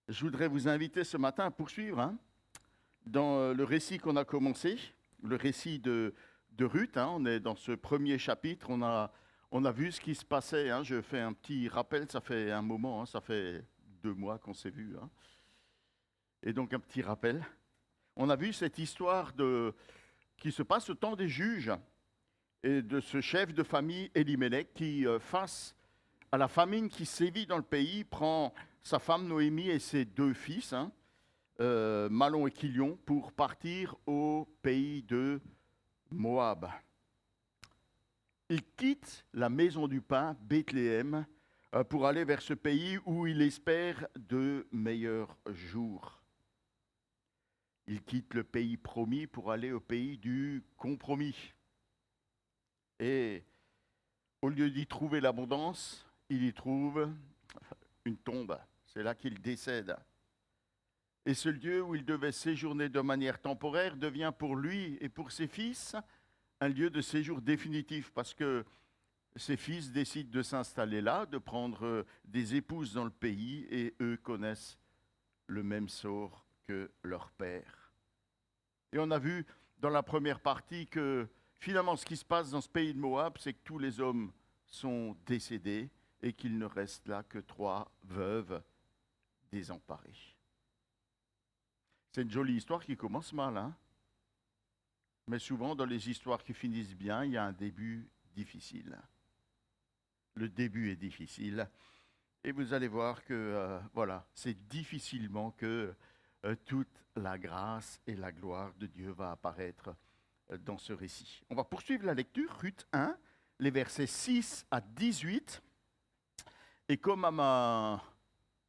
Je voudrais vous inviter ce matin à poursuivre dans le récit qu'on a commencé, le récit de Ruth. On est dans ce premier chapitre, on a vu ce qui se passait. Je fais un petit rappel, ça fait un moment, ça fait 2 mois qu'on s'est vus. Et donc un petit rappel. On a vu cette histoire qui se passe au temps des juges et de ce chef de famille Elimelech qui, face à la famine qui sévit dans le pays, prend sa femme Noémie et ses 2 fils, Mahlon et Chilion, pour partir au pays de Moab. Il quitte la maison du pain, Bethléem, pour aller vers ce pays où il espère de meilleurs jours. Il quitte le pays promis pour aller au pays du compromis. Et au lieu d'y trouver l'abondance, il y trouve une tombe. C'est là qu'il décède. Et ce lieu où il devait séjourner de manière temporaire devient pour lui et pour ses fils un lieu de séjour définitif parce que ses fils décident de s'installer là, de prendre des épouses dans le pays et eux connaissent le même sort que leur père. Et on a vu dans la première partie que finalement ce qui se passe dans ce pays de Moab, c'est que tous les hommes sont décédés et qu'il ne reste là que 3 veuves désemparées. C'est une jolie histoire qui commence mal, mais souvent dans les histoires qui finissent bien, il y a un début difficile. Le début est difficile et vous allez voir que c'est difficilement que toute la grâce et la gloire de Dieu va apparaître dans ce récit. On va poursuivre la lecture, Ruth 1, les versets 6 à 18. Et comme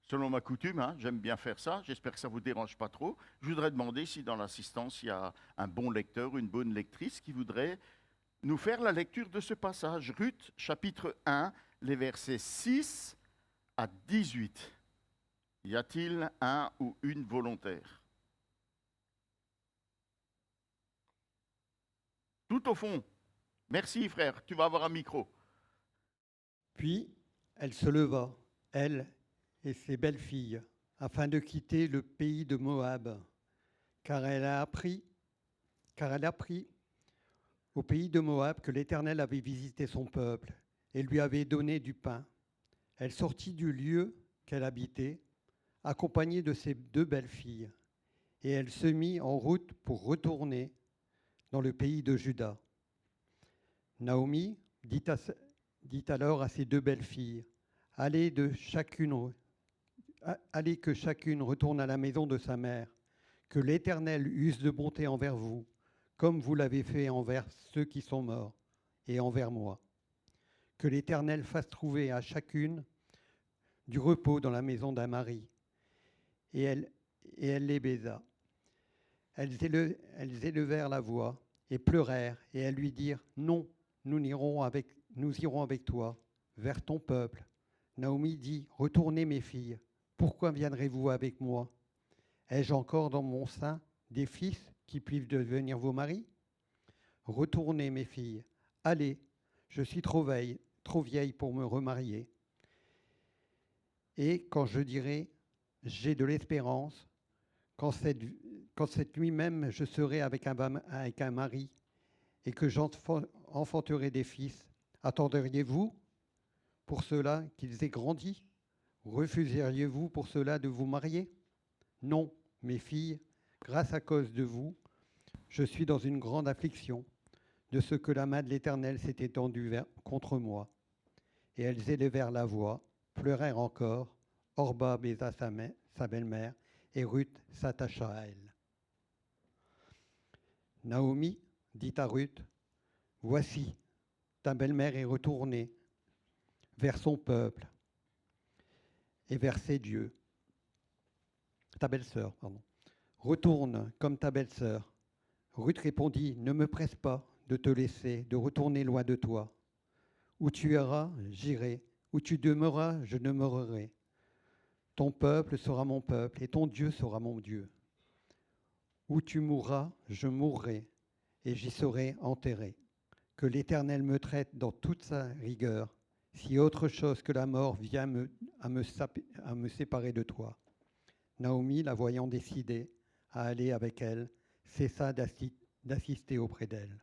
selon ma coutume, j'aime bien faire ça, j'espère que ça ne vous dérange pas trop, je voudrais demander si dans l'assistance il y a un bon lecteur, une bonne lectrice qui voudrait nous faire la lecture de ce passage. Ruth, chapitre 1, les versets 6 à 18. Y a-t-il un ou une volontaire? Tout au fond. Merci frère, tu vas avoir un micro. Puis elle se leva, elle et ses belles filles, afin de quitter le pays de Moab, car elle a appris au pays de Moab que l'Éternel avait visité son peuple et lui avait donné du pain. Elle sortit du lieu qu'elle habitait, accompagnée de ses 2 belles filles, et elle se mit en route pour retourner dans le pays de Juda. Naomi dit alors à ses 2 belles filles, allez que chacune retourne à la maison de sa mère, que l'Éternel use de bonté envers vous, comme vous l'avez fait envers ceux qui sont morts, et envers moi. Que l'Éternel fasse trouver à chacune du repos dans la maison d'un mari. Et elle les baisa. Elles élevèrent la voix et pleurèrent, et elles lui dirent, non, nous irons avec toi, vers ton peuple. Naomi dit, retournez mes filles, pourquoi viendrez-vous avec moi? Ai-je encore dans mon sein des fils qui puissent devenir vos maris? Retournez mes filles, allez, je suis trop vieille pour me remarier. Et quand je dirai, j'ai de l'espérance, quand cette nuit même je serai avec un mari et que j'enfanterai des fils, attendriez-vous pour cela qu'ils aient grandi? Refuseriez-vous pour cela de vous marier? Non, mes filles, grâce à cause de vous, je suis dans une grande affliction de ce que la main de l'Éternel s'est étendue contre moi. Et elles élevèrent la voix, pleurèrent encore. Orba baisa sa belle-mère, et Ruth s'attacha à elle. Naomi dit à Ruth, voici, ta belle-mère est retournée vers son peuple et vers ses dieux. Ta belle-sœur, pardon. Retourne comme ta belle-sœur. Ruth répondit, ne me presse pas de te laisser, de retourner loin de toi. Où tu iras, j'irai. Où tu demeureras, je demeurerai. Ton peuple sera mon peuple et ton Dieu sera mon Dieu. Où tu mourras, je mourrai et j'y serai enterré. Que l'Éternel me traite dans toute sa rigueur si autre chose que la mort vient à me séparer de toi. Naomi, la voyant décidée à aller avec elle, cessa d'assister auprès d'elle.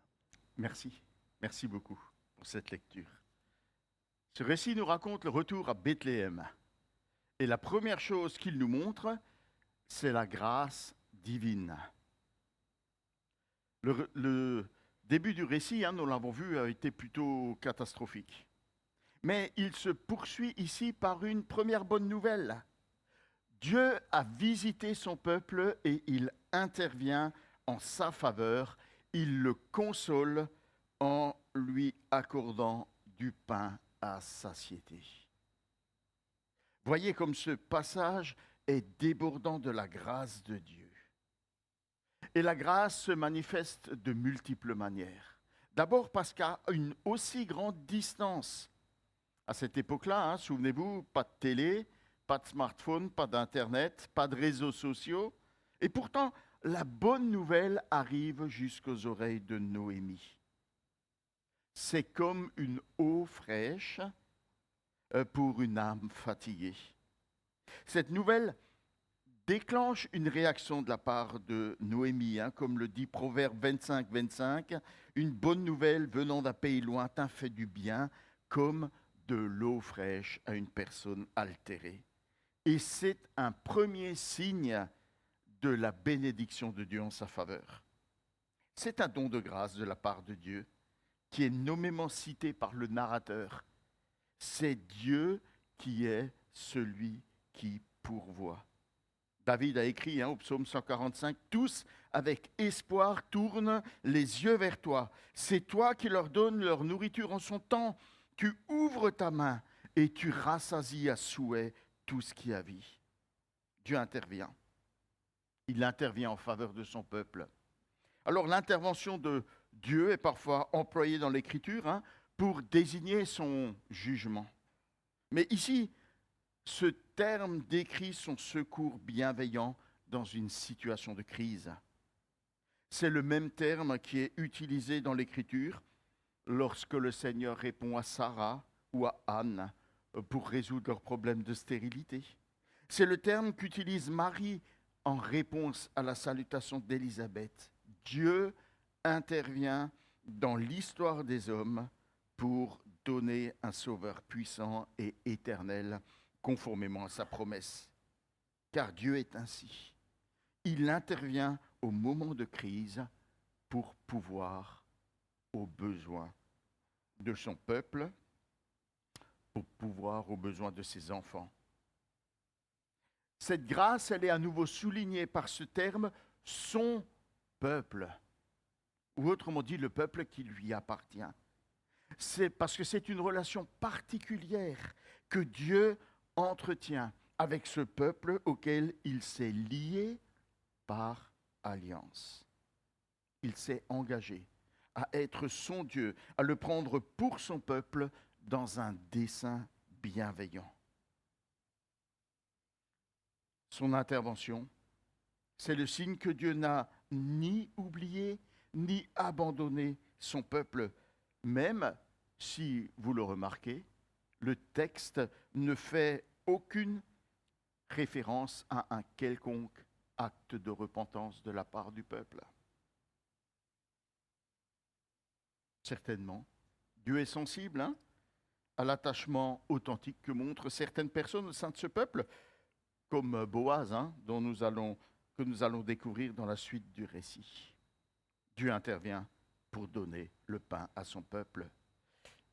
Merci. Merci beaucoup pour cette lecture. Ce récit nous raconte le retour à Bethléem. Et la première chose qu'il nous montre, c'est la grâce divine. Le début du récit, nous l'avons vu, a été plutôt catastrophique. Mais il se poursuit ici par une première bonne nouvelle. Dieu a visité son peuple et il intervient en sa faveur. Il le console en lui accordant du pain à satiété. Voyez comme ce passage est débordant de la grâce de Dieu. Et la grâce se manifeste de multiples manières. D'abord parce qu'à une aussi grande distance, à cette époque-là, souvenez-vous, pas de télé, pas de smartphone, pas d'internet, pas de réseaux sociaux. Et pourtant, la bonne nouvelle arrive jusqu'aux oreilles de Noémie. C'est comme une eau fraîche pour une âme fatiguée. Cette nouvelle déclenche une réaction de la part de Noémie, comme le dit Proverbe 25, une bonne nouvelle venant d'un pays lointain fait du bien, comme de l'eau fraîche à une personne altérée. Et c'est un premier signe de la bénédiction de Dieu en sa faveur. C'est un don de grâce de la part de Dieu qui est nommément cité par le narrateur. C'est Dieu qui est celui qui pourvoit. David a écrit au psaume 145, « Tous, avec espoir, tournent les yeux vers toi. C'est toi qui leur donnes leur nourriture en son temps. Tu ouvres ta main et tu rassasies à souhait tout ce qui a vie. » Dieu intervient. Il intervient en faveur de son peuple. Alors l'intervention de Dieu est parfois employée dans l'Écriture pour désigner son jugement. Mais ici, ce terme décrit son secours bienveillant dans une situation de crise. C'est le même terme qui est utilisé dans l'Écriture lorsque le Seigneur répond à Sarah ou à Anne pour résoudre leurs problèmes de stérilité. C'est le terme qu'utilise Marie en réponse à la salutation d'Élisabeth. Dieu intervient dans l'histoire des hommes pour donner un sauveur puissant et éternel conformément à sa promesse. Car Dieu est ainsi. Il intervient au moment de crise pour pouvoir aux besoins de son peuple, pour pouvoir aux besoins de ses enfants. Cette grâce, elle est à nouveau soulignée par ce terme « son peuple », ou autrement dit, le peuple qui lui appartient. C'est parce que c'est une relation particulière que Dieu entretient avec ce peuple auquel il s'est lié par alliance. Il s'est engagé à être son Dieu, à le prendre pour son peuple dans un dessein bienveillant. Son intervention, c'est le signe que Dieu n'a ni oublié, ni abandonné son peuple, même si, vous le remarquez, le texte ne fait aucune référence à un quelconque acte de repentance de la part du peuple. Certainement, Dieu est sensible à l'attachement authentique que montrent certaines personnes au sein de ce peuple, comme Boaz, que nous allons découvrir dans la suite du récit. Dieu intervient pour donner le pain à son peuple.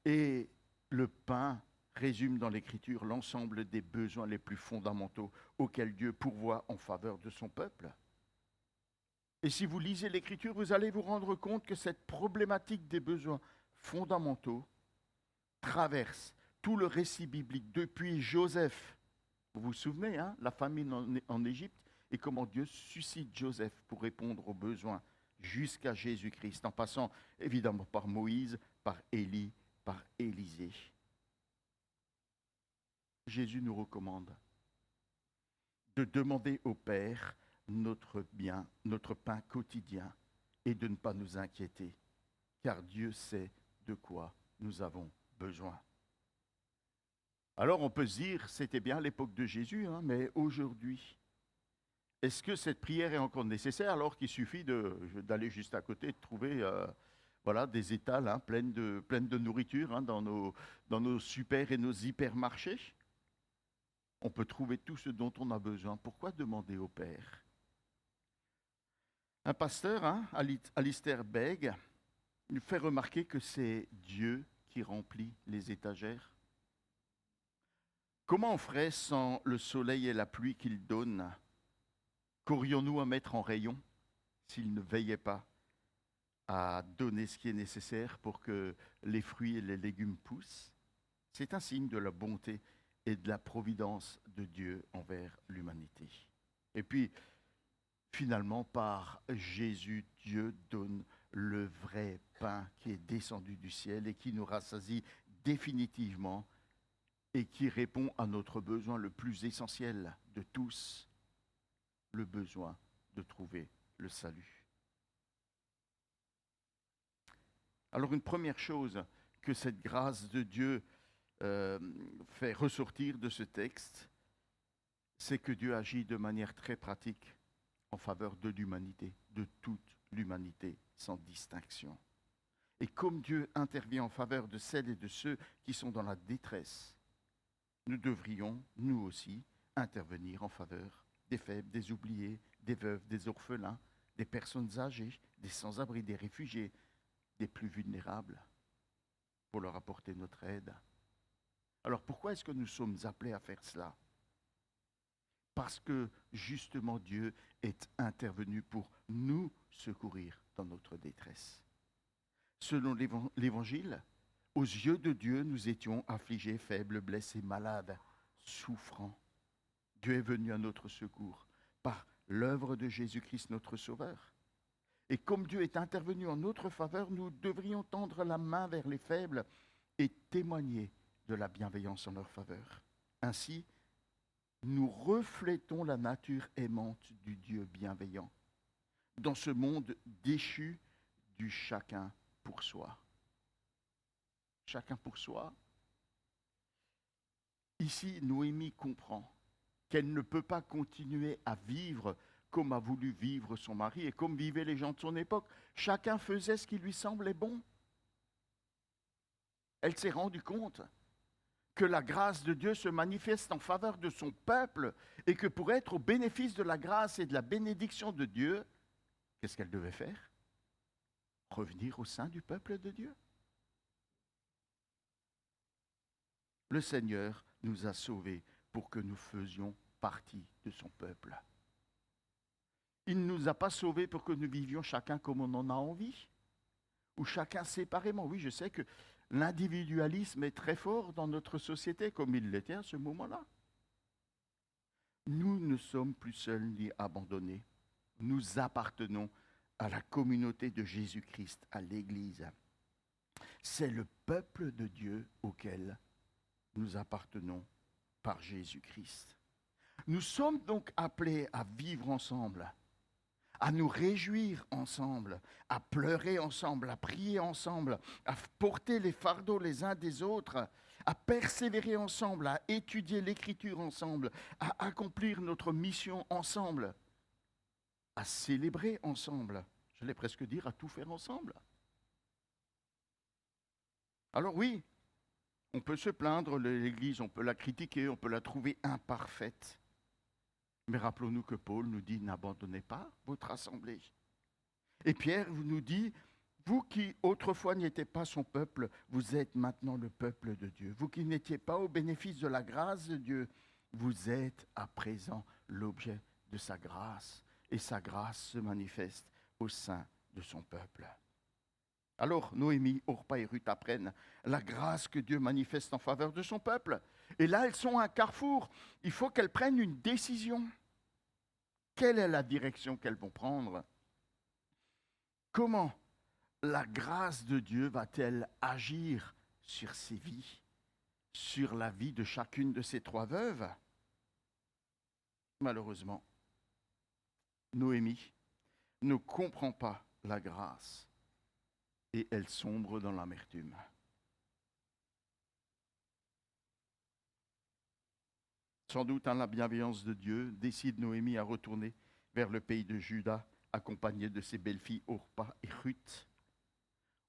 Et le pain résume dans l'Écriture l'ensemble des besoins les plus fondamentaux auxquels Dieu pourvoit en faveur de son peuple. Et si vous lisez l'Écriture, vous allez vous rendre compte que cette problématique des besoins fondamentaux traverse tout le récit biblique depuis Joseph. Vous vous souvenez, la famine en Égypte et comment Dieu suscite Joseph pour répondre aux besoins jusqu'à Jésus-Christ, en passant évidemment par Moïse, par Élie, par Élisée. Jésus nous recommande de demander au Père notre bien, notre pain quotidien et de ne pas nous inquiéter, car Dieu sait de quoi nous avons besoin. Alors on peut se dire, c'était bien à l'époque de Jésus, hein, mais aujourd'hui, est-ce que cette prière est encore nécessaire alors qu'il suffit d'aller juste à côté et de trouver voilà, des étals hein, pleines de nourriture hein, dans nos super et nos hypermarchés? On peut trouver tout ce dont on a besoin. Pourquoi demander au Père? Un pasteur, hein, Alistair Begg, nous fait remarquer que c'est Dieu qui remplit les étagères. Comment on ferait sans le soleil et la pluie qu'il donne? Qu'aurions-nous à mettre en rayon s'il ne veillait pas à donner ce qui est nécessaire pour que les fruits et les légumes poussent? C'est un signe de la bonté et de la providence de Dieu envers l'humanité. Et puis, finalement, par Jésus, Dieu donne le vrai pain qui est descendu du ciel et qui nous rassasie définitivement et qui répond à notre besoin le plus essentiel de tous, le besoin de trouver le salut. Alors une première chose que cette grâce de Dieu fait ressortir de ce texte, c'est que Dieu agit de manière très pratique en faveur de l'humanité, de toute l'humanité, sans distinction. Et comme Dieu intervient en faveur de celles et de ceux qui sont dans la détresse, nous devrions, nous aussi, intervenir en faveur des faibles, des oubliés, des veuves, des orphelins, des personnes âgées, des sans-abri, des réfugiés, des plus vulnérables, pour leur apporter notre aide. Alors pourquoi est-ce que nous sommes appelés à faire cela? Parce que justement Dieu est intervenu pour nous secourir dans notre détresse. Selon l'Évangile, aux yeux de Dieu, nous étions affligés, faibles, blessés, malades, souffrants. Dieu est venu à notre secours par l'œuvre de Jésus-Christ, notre Sauveur. Et comme Dieu est intervenu en notre faveur, nous devrions tendre la main vers les faibles et témoigner de la bienveillance en leur faveur. Ainsi, nous reflétons la nature aimante du Dieu bienveillant dans ce monde déchu du chacun pour soi. Chacun pour soi. Ici, Noémie comprend qu'elle ne peut pas continuer à vivre comme a voulu vivre son mari et comme vivaient les gens de son époque. Chacun faisait ce qui lui semblait bon. Elle s'est rendue compte que la grâce de Dieu se manifeste en faveur de son peuple et que pour être au bénéfice de la grâce et de la bénédiction de Dieu, qu'est-ce qu'elle devait faire? Revenir au sein du peuple de Dieu. Le Seigneur nous a sauvés pour que nous faisions partie de son peuple. Il ne nous a pas sauvés pour que nous vivions chacun comme on en a envie, ou chacun séparément. Oui, je sais que l'individualisme est très fort dans notre société, comme il l'était à ce moment-là. Nous ne sommes plus seuls ni abandonnés. Nous appartenons à la communauté de Jésus-Christ, à l'Église. C'est le peuple de Dieu auquel nous appartenons par Jésus-Christ. Nous sommes donc appelés à vivre ensemble, à nous réjouir ensemble, à pleurer ensemble, à prier ensemble, à porter les fardeaux les uns des autres, à persévérer ensemble, à étudier l'Écriture ensemble, à accomplir notre mission ensemble, à célébrer ensemble, j'allais presque dire à tout faire ensemble. Alors oui, on peut se plaindre de l'Église, on peut la critiquer, on peut la trouver imparfaite. Mais rappelons-nous que Paul nous dit, n'abandonnez pas votre assemblée. Et Pierre nous dit, vous qui autrefois n'étiez pas son peuple, vous êtes maintenant le peuple de Dieu. Vous qui n'étiez pas au bénéfice de la grâce de Dieu, vous êtes à présent l'objet de sa grâce. Et sa grâce se manifeste au sein de son peuple. Alors Noémie, Orpa et Ruth apprennent la grâce que Dieu manifeste en faveur de son peuple. Et là, elles sont à un carrefour. Il faut qu'elles prennent une décision. Quelle est la direction qu'elles vont prendre? Comment la grâce de Dieu va-t-elle agir sur ces vies, sur la vie de chacune de ces trois veuves? Malheureusement, Noémie ne comprend pas la grâce et elle sombre dans l'amertume. Sans doute, la bienveillance de Dieu décide Noémie à retourner vers le pays de Juda, accompagnée de ses belles-filles Orpa et Ruth.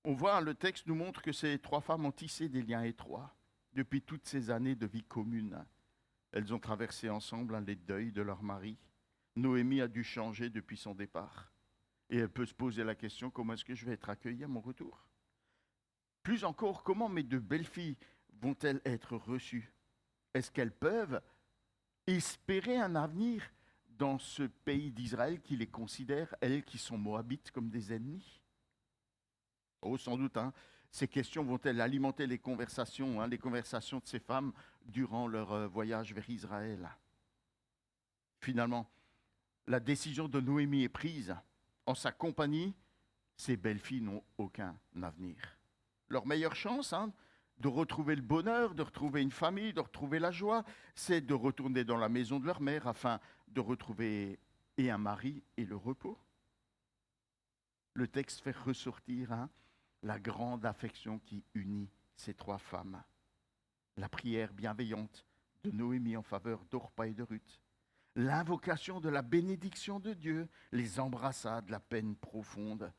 On voit, le texte nous montre que ces trois femmes ont tissé des liens étroits depuis toutes ces années de vie commune. Elles ont traversé ensemble les deuils de leur mari. Noémie a dû changer depuis son départ. Et elle peut se poser la question, comment est-ce que je vais être accueillie à mon retour? Plus encore, comment mes deux belles-filles vont-elles être reçues? Est-ce qu'elles peuvent espérer un avenir dans ce pays d'Israël qui les considère, elles qui sont moabites, comme des ennemis? Oh, sans doute, ces questions vont-elles alimenter les conversations de ces femmes durant leur voyage vers Israël? Finalement, la décision de Noémie est prise. En sa compagnie, ces belles-filles n'ont aucun avenir. Leur meilleure chance, de retrouver le bonheur, de retrouver une famille, de retrouver la joie, c'est de retourner dans la maison de leur mère afin de retrouver et un mari et le repos. Le texte fait ressortir la grande affection qui unit ces trois femmes. La prière bienveillante de Noémie en faveur d'Orpa et de Ruth. L'invocation de la bénédiction de Dieu, les embrassades, la peine profonde,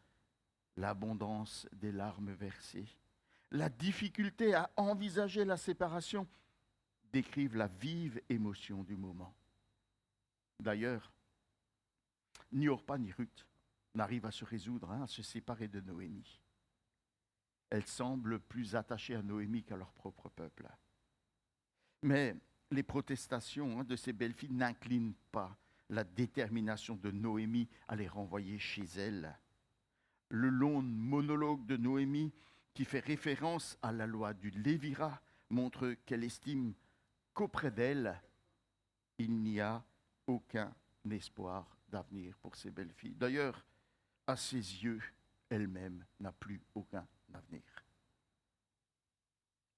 l'abondance des larmes versées, la difficulté à envisager la séparation décrivent la vive émotion du moment. D'ailleurs, ni Orpa ni Ruth n'arrivent à se résoudre, à se séparer de Noémie. Elles semblent plus attachées à Noémie qu'à leur propre peuple. Mais les protestations de ces belles-filles n'inclinent pas la détermination de Noémie à les renvoyer chez elle. Le long monologue de Noémie, qui fait référence à la loi du Lévira, montre qu'elle estime qu'auprès d'elle, il n'y a aucun espoir d'avenir pour ces belles-filles. D'ailleurs, à ses yeux, elle-même n'a plus aucun avenir.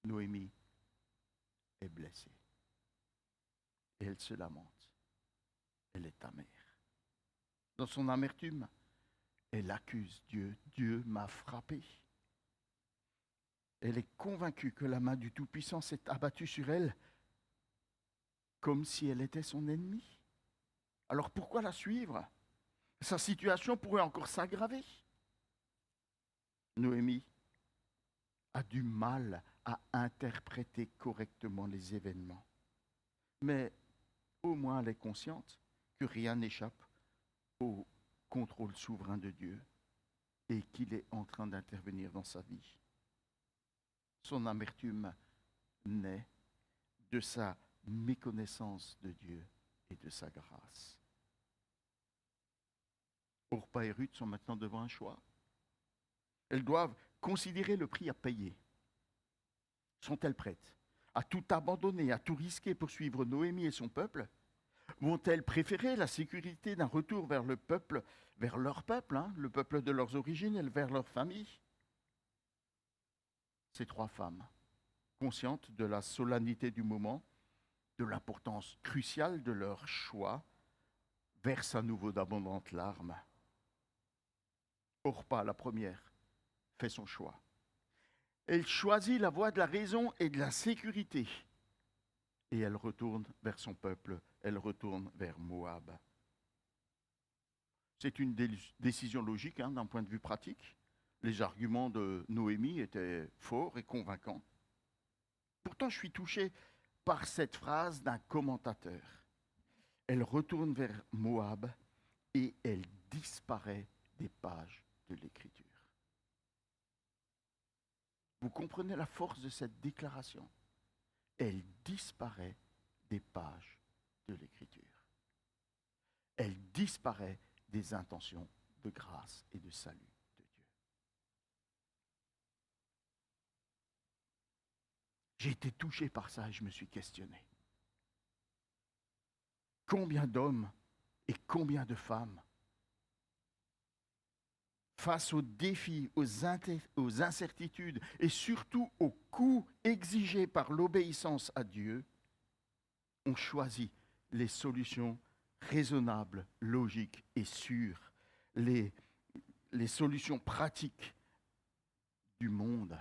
Noémie est blessée. Et elle se lamente. Elle est amère. Dans son amertume, elle accuse Dieu. Dieu m'a frappé. Elle est convaincue que la main du Tout-Puissant s'est abattue sur elle comme si elle était son ennemie. Alors pourquoi la suivre? Sa situation pourrait encore s'aggraver. Noémie a du mal à interpréter correctement les événements. Mais au moins elle est consciente que rien n'échappe au contrôle souverain de Dieu et qu'il est en train d'intervenir dans sa vie. Son amertume naît de sa méconnaissance de Dieu et de sa grâce. Orpa et Ruth sont maintenant devant un choix. Elles doivent considérer le prix à payer. Sont-elles prêtes à tout abandonner, à tout risquer pour suivre Noémie et son peuple? Vont-elles préférer la sécurité d'un retour vers le peuple, vers leur peuple, le peuple de leurs origines, et vers leur famille? Ces trois femmes, conscientes de la solennité du moment, de l'importance cruciale de leur choix, versent à nouveau d'abondantes larmes. Orpa, la première, fait son choix. Elle choisit la voie de la raison et de la sécurité. Et elle retourne vers son peuple, elle retourne vers Moab. C'est une décision logique d'un point de vue pratique. Les arguments de Noémie étaient forts et convaincants. Pourtant, je suis touché par cette phrase d'un commentateur. Elle retourne vers Moab et elle disparaît des pages de l'Écriture. Vous comprenez la force de cette déclaration? Elle disparaît des pages de l'Écriture. Elle disparaît des intentions de grâce et de salut de Dieu. J'ai été touché par ça et je me suis questionné. Combien d'hommes et combien de femmes, face aux défis, aux incertitudes et surtout aux coûts exigés par l'obéissance à Dieu, ont choisi les solutions raisonnables, logiques et sûres, les solutions pratiques du monde,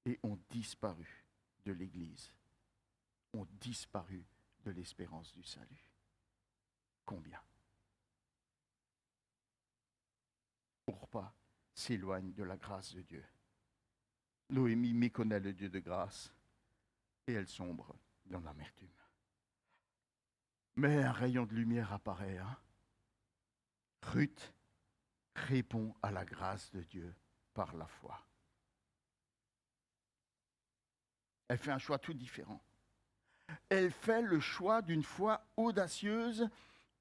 et ont disparu de l'Église ont disparu de l'espérance du salut. Combien? Orpa s'éloigne de la grâce de Dieu. Noémie méconnaît le Dieu de grâce et elle sombre dans l'amertume. Mais un rayon de lumière apparaît. Ruth répond à la grâce de Dieu par la foi. Elle fait un choix tout différent. Elle fait le choix d'une foi audacieuse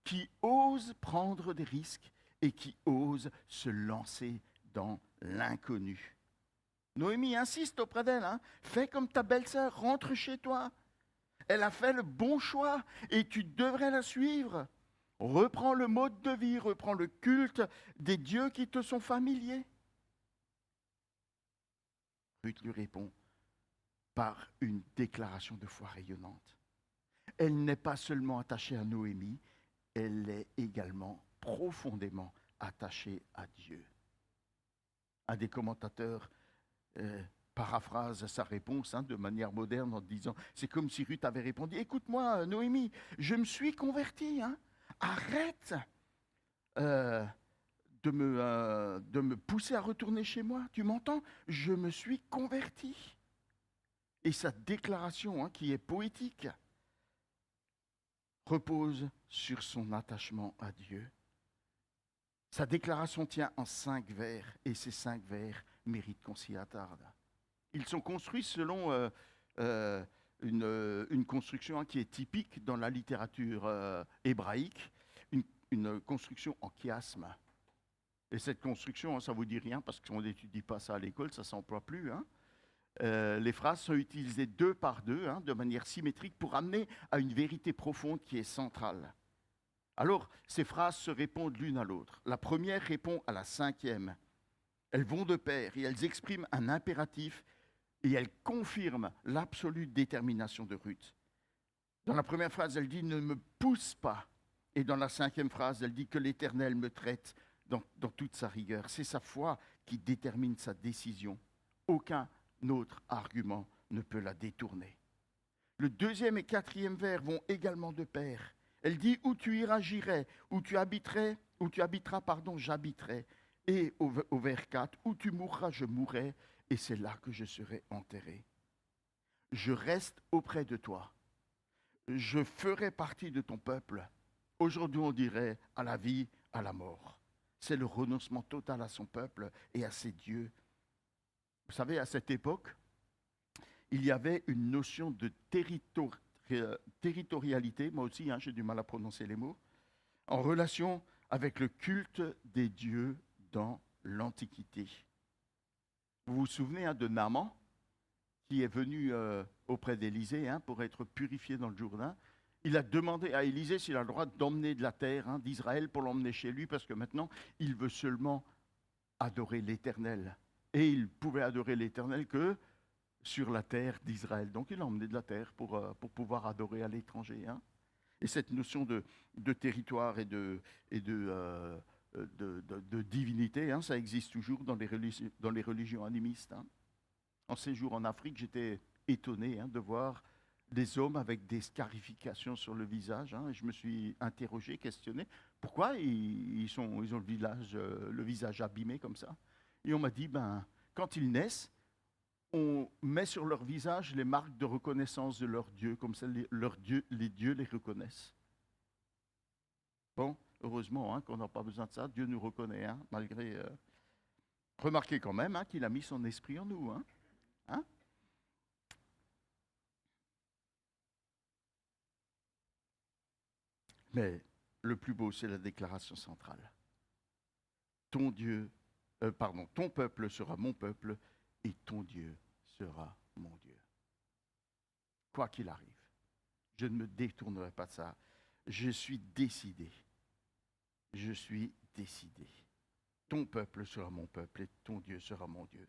qui ose prendre des risques et qui ose se lancer dans l'inconnu. Noémie insiste auprès d'elle, fais comme ta belle-sœur, rentre chez toi. Elle a fait le bon choix et tu devrais la suivre. Reprends le mode de vie, reprends le culte des dieux qui te sont familiers. Ruth lui répond par une déclaration de foi rayonnante. Elle n'est pas seulement attachée à Noémie, elle est également profondément attachée à Dieu. Un des commentateurs paraphrase sa réponse de manière moderne en disant, c'est comme si Ruth avait répondu, écoute-moi Noémie, je me suis convertie, arrête de me pousser à retourner chez moi, tu m'entends? Je me suis convertie. Et sa déclaration, qui est poétique, repose sur son attachement à Dieu. Sa déclaration tient en 5 vers, et ces 5 vers méritent qu'on s'y attarde. Ils sont construits selon une construction qui est typique dans la littérature hébraïque, une construction en chiasme. Et cette construction, ça ne vous dit rien, parce qu'on n'étudie pas ça à l'école, ça ne s'emploie plus. Les phrases sont utilisées 2 par 2, de manière symétrique, pour amener à une vérité profonde qui est centrale. Alors, ces phrases se répondent l'une à l'autre. La première répond à la 5e. Elles vont de pair et elles expriment un impératif et elles confirment l'absolue détermination de Ruth. Dans la première phrase, elle dit « ne me pousse pas ». Et dans la 5e phrase, elle dit que l'Éternel me traite dans toute sa rigueur. C'est sa foi qui détermine sa décision. Aucun autre argument ne peut la détourner. Le 2e et 4e vers vont également de pair. Elle dit « où tu iras, j'irai, où tu habiteras, j'habiterai. » Et au vers 4, « où tu mourras, je mourrai, et c'est là que je serai enterré. Je reste auprès de toi. Je ferai partie de ton peuple. » Aujourd'hui, on dirait à la vie, à la mort. C'est le renoncement total à son peuple et à ses dieux. Vous savez, à cette époque, il y avait une notion de territorialité, moi aussi, j'ai du mal à prononcer les mots, en relation avec le culte des dieux dans l'Antiquité. Vous vous souvenez de Naaman, qui est venu auprès d'Élisée pour être purifié dans le Jourdain. Il a demandé à Élisée s'il a le droit d'emmener de la terre d'Israël pour l'emmener chez lui, parce que maintenant, il veut seulement adorer l'Éternel. Et il pouvait adorer l'Éternel que sur la terre d'Israël. Donc il a emmené de la terre pour pouvoir adorer à l'étranger. Et cette notion de territoire et de divinité, ça existe toujours dans les religions animistes. En séjour en Afrique, j'étais étonné de voir des hommes avec des scarifications sur le visage. Et je me suis interrogé, questionné, pourquoi ils ont le visage abîmé comme ça. Et on m'a dit, quand ils naissent, on met sur leur visage les marques de reconnaissance de leur Dieu, comme ça les dieux les reconnaissent. Bon, heureusement qu'on n'a pas besoin de ça, Dieu nous reconnaît, malgré... Remarquez quand même qu'il a mis son esprit en nous. Mais le plus beau, c'est la déclaration centrale. Ton peuple sera mon peuple et ton Dieu sera mon Dieu. Quoi qu'il arrive, je ne me détournerai pas de ça. Je suis décidé. Je suis décidé. Ton peuple sera mon peuple et ton Dieu sera mon Dieu.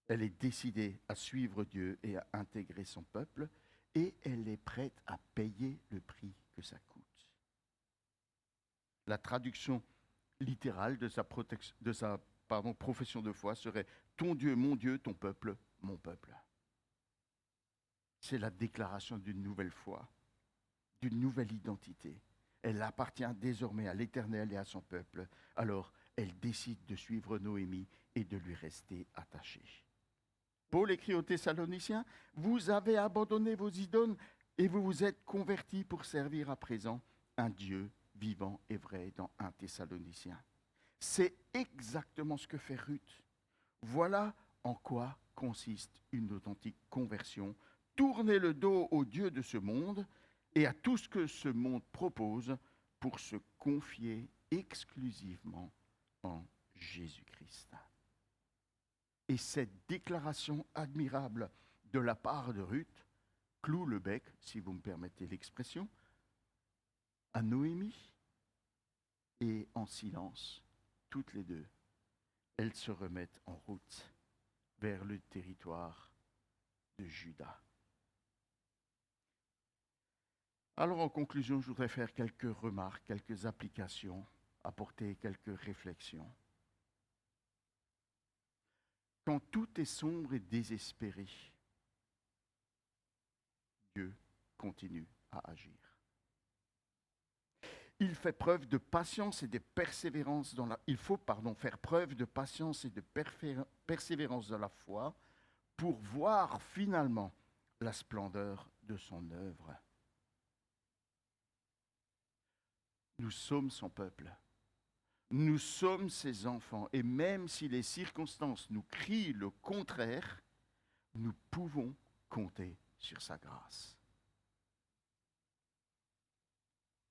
Elle est décidée à suivre Dieu et à intégrer son peuple et elle est prête à payer le prix que ça coûte. La traduction littérale de sa profession de foi serait « Ton Dieu, mon Dieu, ton peuple, mon peuple ». c'est la déclaration d'une nouvelle foi, d'une nouvelle identité. Elle appartient désormais à l'Éternel et à son peuple. Alors, elle décide de suivre Noémie et de lui rester attachée. Paul écrit aux Thessaloniciens, « Vous avez abandonné vos idoles et vous vous êtes convertis pour servir à présent un Dieu vivant et vrai dans 1 Thessaloniciens. » C'est exactement ce que fait Ruth. Voilà en quoi consiste une authentique conversion. Tourner le dos au Dieu de ce monde et à tout ce que ce monde propose pour se confier exclusivement en Jésus-Christ. Et cette déclaration admirable de la part de Ruth cloue le bec, si vous me permettez l'expression, à Noémie. Et en silence, toutes les deux, elles se remettent en route vers le territoire de Juda. Alors en conclusion, je voudrais faire quelques remarques, quelques applications, apporter quelques réflexions. Quand tout est sombre et désespéré, Dieu continue à agir. Il fait preuve de patience et de persévérance il faut faire preuve de patience et de persévérance dans la foi pour voir finalement la splendeur de son œuvre. Nous sommes son peuple. Nous sommes ses enfants. Et même si les circonstances nous crient le contraire, nous pouvons compter sur sa grâce.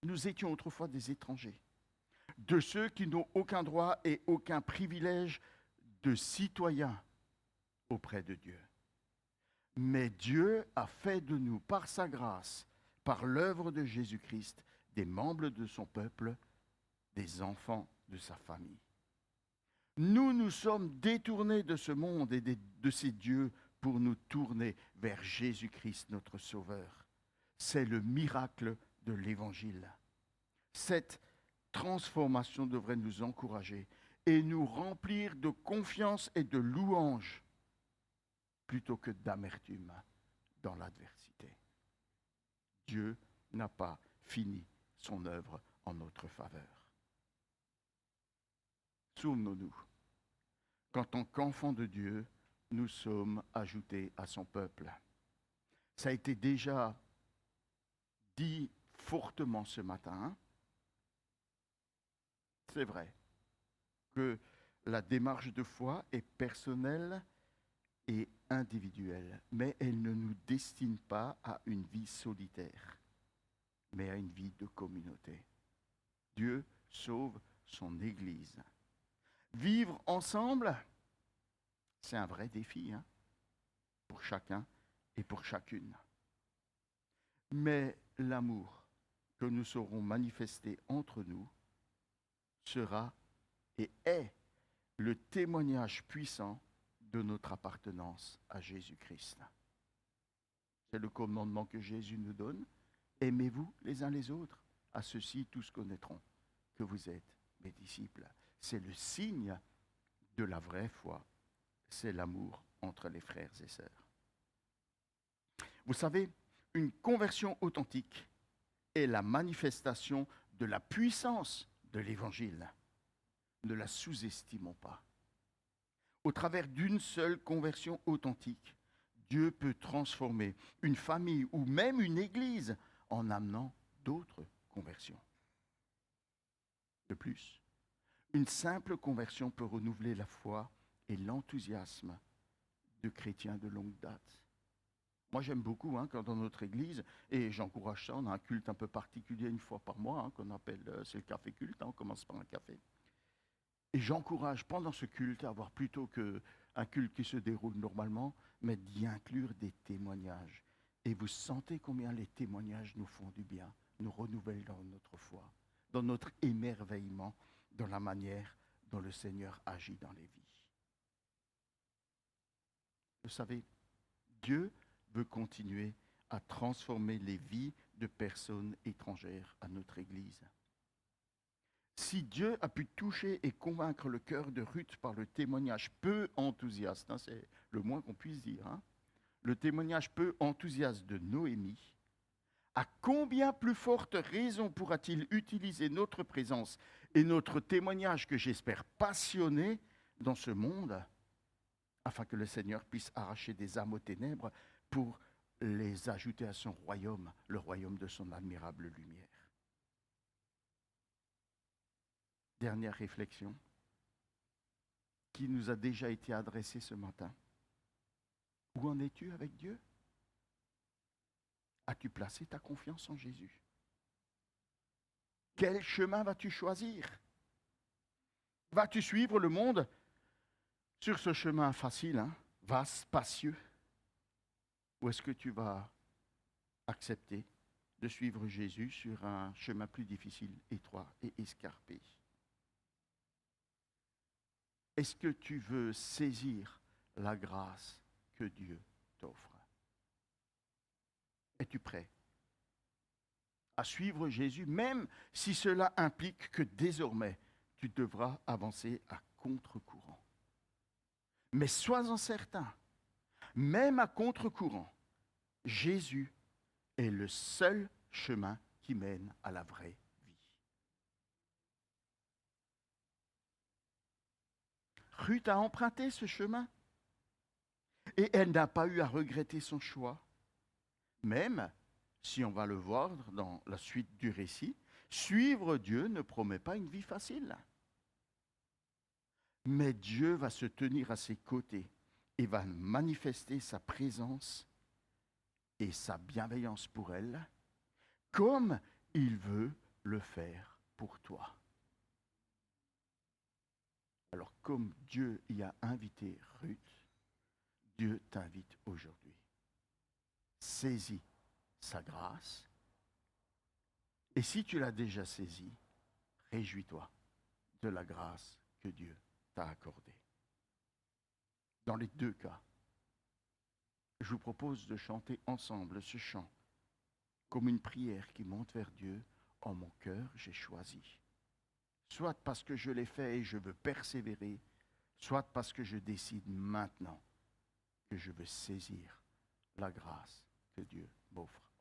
Nous étions autrefois des étrangers, de ceux qui n'ont aucun droit et aucun privilège de citoyens auprès de Dieu. Mais Dieu a fait de nous, par sa grâce, par l'œuvre de Jésus-Christ, des membres de son peuple, des enfants de sa famille. Nous nous sommes détournés de ce monde et de ces dieux pour nous tourner vers Jésus-Christ, notre Sauveur. C'est le miracle de l'Évangile. Cette transformation devrait nous encourager et nous remplir de confiance et de louange plutôt que d'amertume dans l'adversité. Dieu n'a pas fini son œuvre en notre faveur. Souvenons-nous qu'en tant qu'enfants de Dieu, nous sommes ajoutés à son peuple. Ça a été déjà dit fortement ce matin. C'est vrai que la démarche de foi est personnelle et individuelle, mais elle ne nous destine pas à une vie solitaire, mais à une vie de communauté. Dieu sauve son Église. Vivre ensemble, c'est un vrai défi pour chacun et pour chacune. Mais l'amour que nous saurons manifester entre nous sera et est le témoignage puissant de notre appartenance à Jésus-Christ. C'est le commandement que Jésus nous donne. Aimez-vous les uns les autres. À ceux-ci, tous connaîtront que vous êtes mes disciples. C'est le signe de la vraie foi. C'est l'amour entre les frères et sœurs. Vous savez, une conversion authentique est la manifestation de la puissance de l'Évangile. Ne la sous-estimons pas. Au travers d'une seule conversion authentique, Dieu peut transformer une famille ou même une église en amenant d'autres conversions. De plus, une simple conversion peut renouveler la foi et l'enthousiasme de chrétiens de longue date. Moi, j'aime beaucoup quand dans notre église, et j'encourage ça, on a un culte un peu particulier une fois par mois, qu'on appelle, c'est le café culte, on commence par un café. Et j'encourage pendant ce culte à avoir plutôt qu'un culte qui se déroule normalement, mais d'y inclure des témoignages. Et vous sentez combien les témoignages nous font du bien, nous renouvellent dans notre foi, dans notre émerveillement, dans la manière dont le Seigneur agit dans les vies. Vous savez, Dieu veut continuer à transformer les vies de personnes étrangères à notre Église. Si Dieu a pu toucher et convaincre le cœur de Ruth par le témoignage peu enthousiaste, c'est le moins qu'on puisse dire, le témoignage peu enthousiaste de Noémie, à combien plus forte raison pourra-t-il utiliser notre présence et notre témoignage que j'espère passionné dans ce monde, afin que le Seigneur puisse arracher des âmes aux ténèbres pour les ajouter à son royaume, le royaume de son admirable lumière. Dernière réflexion qui nous a déjà été adressée ce matin. Où en es-tu avec Dieu? As-tu placé ta confiance en Jésus? Quel chemin vas-tu choisir? Vas-tu suivre le monde sur ce chemin facile, vaste, spacieux? Ou est-ce que tu vas accepter de suivre Jésus sur un chemin plus difficile, étroit et escarpé? Est-ce que tu veux saisir la grâce que Dieu t'offre? Es-tu prêt à suivre Jésus, même si cela implique que désormais, tu devras avancer à contre-courant? Mais sois-en certain, même à contre-courant, Jésus est le seul chemin qui mène à la vraie vie. Ruth a emprunté ce chemin et elle n'a pas eu à regretter son choix. Même si on va le voir dans la suite du récit, suivre Dieu ne promet pas une vie facile. Mais Dieu va se tenir à ses côtés et va manifester sa présence et sa bienveillance pour elle, comme il veut le faire pour toi. Alors, comme Dieu y a invité Ruth, Dieu t'invite aujourd'hui. Saisis sa grâce. Et si tu l'as déjà saisie, réjouis-toi de la grâce que Dieu t'a accordée. Dans les deux cas, je vous propose de chanter ensemble ce chant comme une prière qui monte vers Dieu. En mon cœur, j'ai choisi. Soit parce que je l'ai fait et je veux persévérer, soit parce que je décide maintenant que je veux saisir la grâce que Dieu m'offre.